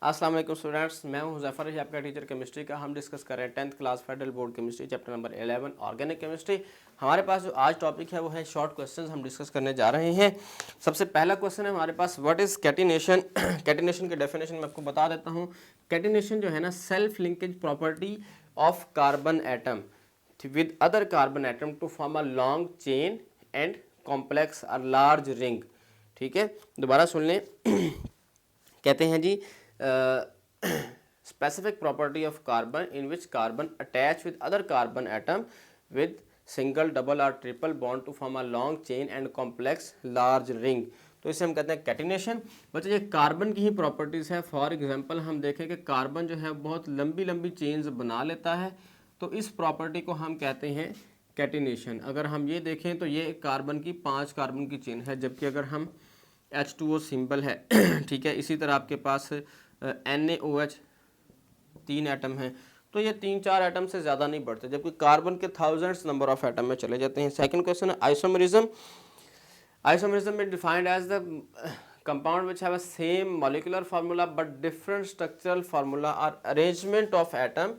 अस्सलाम वालेकुम स्टूडेंट्स, मैं हूं हुज़ैफर रशीद, आपका टीचर केमिस्ट्री का। हम डिस्कस कर रहे हैं 10th class federal board chemistry chapter number 11 organic chemistry. हमारे पास जो आज टॉपिक है वो है शॉर्ट क्वेश्चंस हम डिस्कस करने जा रहे हैं। सबसे पहला क्वेश्चन है हमारे पास, व्हाट इज़ कैटिनेशन। कैटिनेशन की डेफिनेशन मैं आपको बता देता हूँ। कैटिनेशन जो है ना, self linkage property of carbon atom with other carbon atom to form a long chain and complex or large ring। ठीक है, दोबारा सुन लें। कहते हैं जी specific property of carbon in which carbon attach with other carbon atom with single double और triple bond to form a long chain and complex large ring. तो इसे हम कहते हैं कैटिनेशन। बच्चे ये कार्बन की ही प्रॉपर्टीज़ है। फॉर एग्जांपल हम देखें कि कार्बन जो है बहुत लंबी लंबी चेन्स बना लेता है, तो इस प्रॉपर्टी को हम कहते हैं कैटिनेशन। अगर हम ये देखें तो ये कार्बन की 5 कार्बन की चेन है, जबकि अगर हम H2O सिंबल है ठीक है, इसी तरह आपके पास NaOH 3 एटम हैं, तो ये 3-4 एटम से ज़्यादा नहीं बढ़ते, जबकि कार्बन के थाउजेंड्स नंबर ऑफ एटम में चले जाते हैं। सेकंड क्वेश्चन है isomerism. Isomerism is defined as the compound which have a same molecular formula but different structural formula और अरेंजमेंट ऑफ एटम।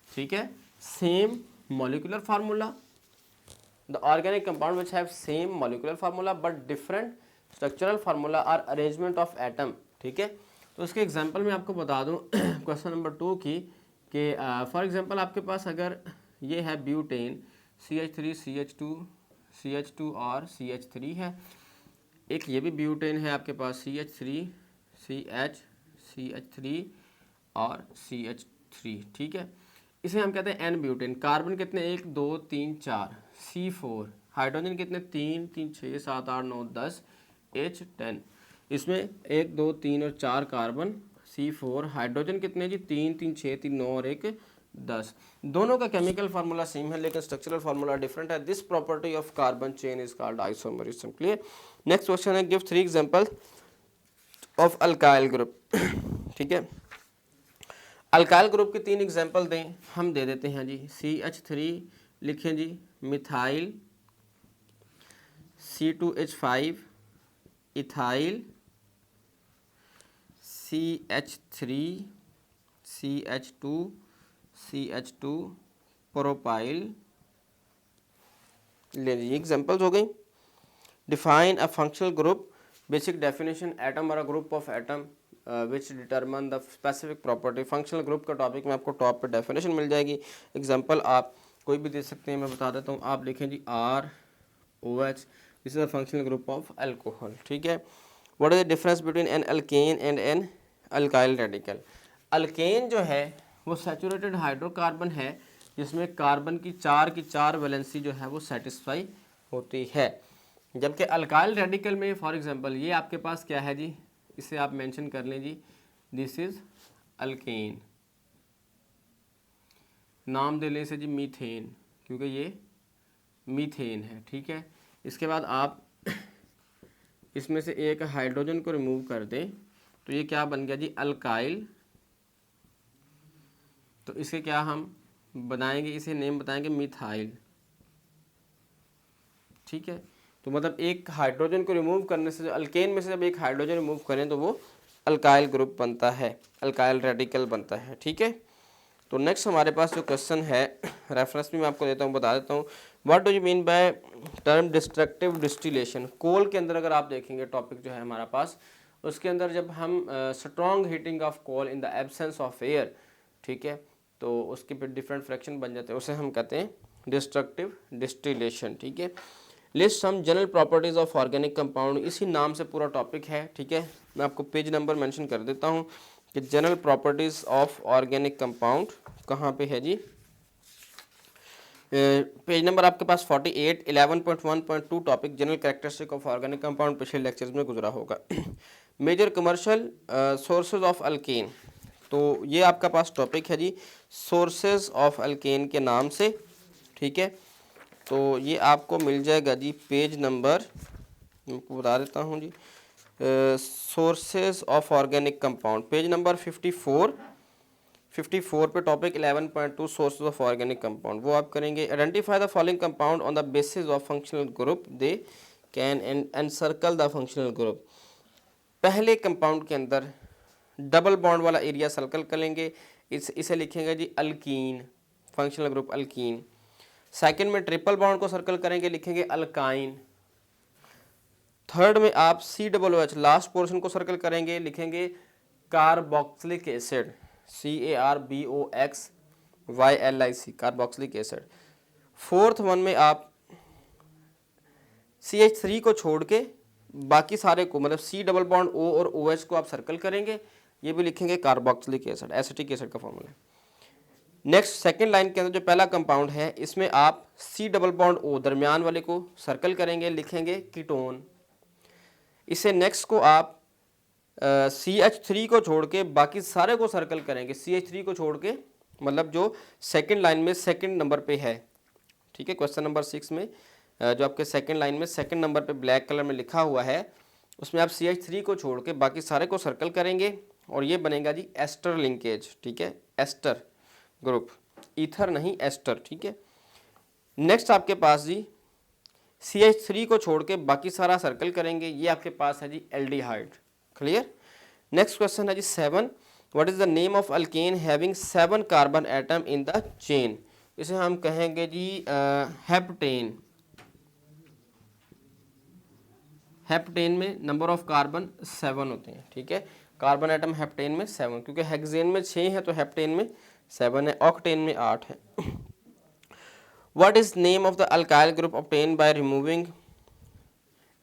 ठीक है, same molecular formula, the organic compound which have same molecular formula but different structural formula और arrangement of atom. ठीक है, तो उसके example मैं आपको बता दूं क्वेश्चन नंबर 2 की कि फॉर एग्जांपल आपके पास अगर ये है ब्यूटेन CH3 CH2 और CH3 है, एक ये भी ब्यूटेन है आपके पास CH3 CH3 और CH3। ठीक है, इसे हम कहते हैं N ब्यूटेन। कार्बन कितने, 1 2 3 4 C4। हाइड्रोजन कितने, 3 3 6 7 8 9 10 H10। इसमें 1 2 3 और 4 कार्बन C4। हाइड्रोजन कितने जी, 3 3 6 3 9 और 1 10। दोनों का केमिकल फार्मूला सेम है लेकिन स्ट्रक्चरल फार्मूला डिफरेंट है। This property of carbon chain is called isomerism. Clear. Next question है, give 3 example of alkyl group. ठीक है, अल्काइल ग्रुप के 3 एग्जांपल दें, हम दे देते हैं जी। CH3 लिखें जी, methyl, C2H5 ethyl, CH3 CH2 propyl. ले लीजिए, एग्जांपल्स हो गई। Define a functional group. Basic definition, atom और a group of atom which determine the specific property. Functional group का टॉपिक में आपको टॉप पे डेफिनेशन मिल जाएगी। एग्जांपल आप कोई भी दे सकते हैं, मैं बता देता हूँ। आप लिखें जी ROH, this is the functional group of alcohol. ठीक है, what is the difference between an alkane and an alkyl radical. Alkane जो है वो सैचुरेटेड हाइड्रोकार्बन है जिसमें कार्बन की 4 वैलेंसी जो है वो सेटिस्फाई होती है, जबकि अल्काइल रेडिकल में फॉर एग्जांपल ये आपके पास क्या है जी, इसे आप मेंशन कर लें जी, दिस इज अल्केन। नाम दे लें इसे जी मीथेन, क्योंकि ये मीथेन है। ठीक है, इसके बाद आप इसमें से एक हाइड्रोजन को रिमूव कर दें तो ये क्या बन गया जी, अल्काइल। तो इसे क्या हम बनाएंगे, इसे नेम बताएंगे मिथाइल। ठीक है, तो मतलब एक हाइड्रोजन को रिमूव करने से, अल्केन में से जब एक हाइड्रोजन रिमूव करें तो वो अल्काइल ग्रुप बनता है, अल्काइल रेडिकल बनता है। ठीक है, तो नेक्स्ट हमारे पास जो क्वेश्चन है, रेफरेंस भी मैं आपको देता हूँ, बता देता हूँ। What do you mean by term destructive distillation. Coal के अंदर अगर आप देखेंगे टॉपिक जो है हमारा पास, उसके अंदर जब हम strong heating of coal in the absence of air, ठीक है, तो उसके फिर डिफरेंट फ्रैक्शन बन जाते हैं, उसे हम कहते हैं डिस्ट्रक्टिव डिस्टिलेशन। ठीक है, list some general properties of organic compound, इसी नाम से पूरा टॉपिक है। ठीक है, मैं आपको पेज नंबर मेंशन कर देता हूँ कि general properties of organic compound कहाँ पे है जी। पेज नंबर आपके पास 48, 11.1.2 topic general characteristic of organic compound पिछले लेक्चर्स में गुजरा होगा। Major commercial sources of alkane, तो ये आपका पास टॉपिक है जी सोर्सेज ऑफ अल्केन के नाम से। ठीक है, तो ये आपको मिल जाएगा जी पेज नंबर, आपको बता देता हूँ जी, sources of organic compound, page number 54 पे topic 11.2 sources of organic compound, वो आप करेंगे। Identify the following compound on the basis of functional group, they can encircle the functional group. पहले कंपाउंड के अंदर डबल बॉन्ड वाला एरिया सर्कल करेंगे, इसे लिखेंगे जी alkene, functional group alkene. Second में ट्रिपल बॉन्ड को सर्कल करेंगे, लिखेंगे अल्काइन। थर्ड में आप COOH लास्ट पोर्शन को सर्कल करेंगे, लिखेंगे carboxylic acid, CARBOXYLIC, carboxylic acid. Fourth one में आप CH3 को छोड़ के बाकी सारे को, मतलब C डबल बॉन्ड O और OH को आप सर्कल करेंगे, ये भी लिखेंगे कार्बोक्सिलिक एसिड, एसिटिक एसिड का फॉर्मूला है। नेक्स्ट सेकंड लाइन के अंदर जो पहला कंपाउंड है, इसमें आप C डबल बॉन्ड O दरमियान वाले को सर्कल करेंगे, लिखेंगे कीटोन। इसे नेक्स्ट को आप CH3 को छोड़ के बाकी सारे को सर्कल करेंगे, CH3 को छोड़ के, मतलब जो सेकंड लाइन में सेकंड नंबर पे है, ठीक है, क्वेश्चन नंबर 6 में जो आपके सेकंड लाइन में सेकंड नंबर पे ब्लैक कलर में लिखा हुआ है, उसमें आप CH3 को छोड़ के बाकी सारे को सर्कल करेंगे और ये बनेगा जी एस्टर लिंकेज, ठीक है, एस्टर ग्रुप, ईथर नहीं एस्टर, ठीक है। नेक्स्ट आपके पास जी CH3 को छोड़ के बाकी सारा सर्कल करेंगे, ये आपके पास है जी एल्डिहाइड, क्लियर। नेक्स्ट क्वेश्चन है जी 7, what is the name of alkane having 7 carbon atom in the chain, इसे हम कहेंगे जी हेप्टेन। हेप्टेन में नंबर ऑफ कार्बन 7 होते हैं, ठीक है, कार्बन एटम हेप्टेन में 7, क्योंकि हेक्सेन में 6 है तो हेप्टेन में 7 है, ऑक्टेन में 8 है। What is name of the alkyl group obtain by removing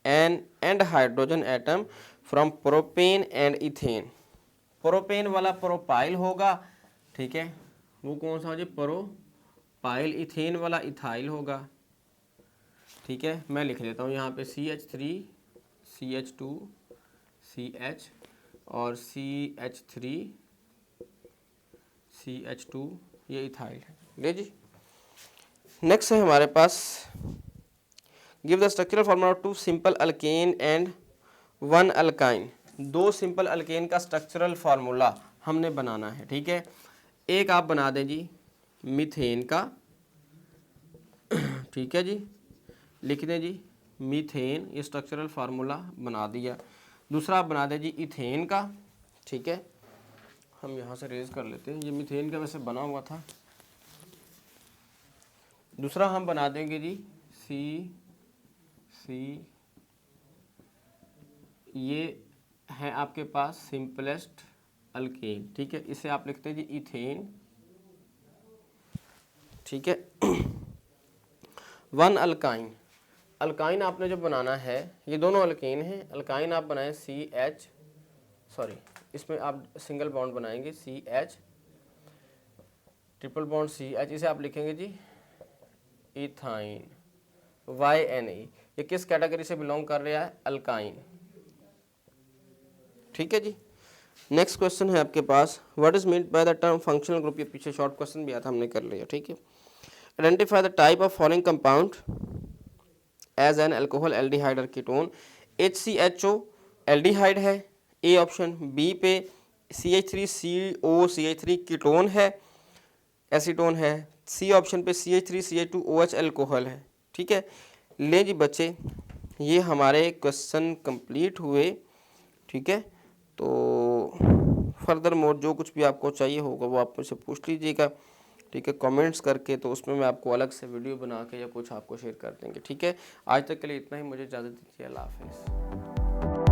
an and hydrogen atom from propane and ethane, propane वाला प्रोपाइल होगा, ठीक है, वो कौन सा हो जी प्रोपाइल, इथेन वाला इथाइल होगा, ठीक है। मैं लिख लेता हूँ यहाँ पे CH3 CH2 CH और CH3 CH2, ये इथाइल है, ले जी। नेक्स्ट है हमारे पास give the structural formula of 2 simple alkane and 1 alkyne, 2 simple alkane का स्ट्रक्चरल फार्मूला हमने बनाना है, ठीक है। एक आप बना दें जी मीथेन का, ठीक है जी, लिख दें जी मीथेन, ये स्ट्रक्चरल फार्मूला बना दिया। दूसरा आप बना दें जी इथेन का, ठीक है, हम यहाँ से रेज कर लेते हैं, ये मीथेन का वैसे बना हुआ था। दूसरा हम बना देंगे जी C, ये है आपके पास सिंपलेस्ट अल्केन, ठीक है, इसे आप लिखते हैं जी इथेन, ठीक है। 1 अल्काइन, अल्काइन आपने जो बनाना है, ये दोनों अल्केन हैं, अल्काइन आप बनाएं इसमें आप सिंगल बॉन्ड बनाएंगे CH, ट्रिपल बॉन्ड CH, इसे आप लिखेंगे जी इथाइन, YNE, ये किस कैटेगरी से बिलोंग कर रहा है, अल्काइन, ठीक है जी। नेक्स्ट क्वेश्चन है आपके पास what is meant by the term functional group, ये पीछे शॉर्ट क्वेश्चन भी आया था, हमने कर लिया, ठीक है। Identify the type of following compound as an alcohol, aldehyde और कीटोन। HCHO एल्डिहाइड है, ए ऑप्शन। बी पे CH3COCH3 कीटोन है, एसीटोन है। सी ऑप्शन पे CH3CH2OH अल्कोहल है, ठीक है। ले जी बच्चे, ये हमारे क्वेश्चन कंप्लीट हुए, ठीक है। तो फर्दर मोर जो कुछ भी आपको चाहिए होगा वो आप मुझसे पूछ लीजिएगा, ठीक है, कमेंट्स करके, तो उसमें मैं आपको अलग से वीडियो बना के या कुछ आपको शेयर कर देंगे, ठीक है। आज तक के लिए इतना ही, मुझे इजाज़त दीजिए, अल्लाह हाफ़िज़।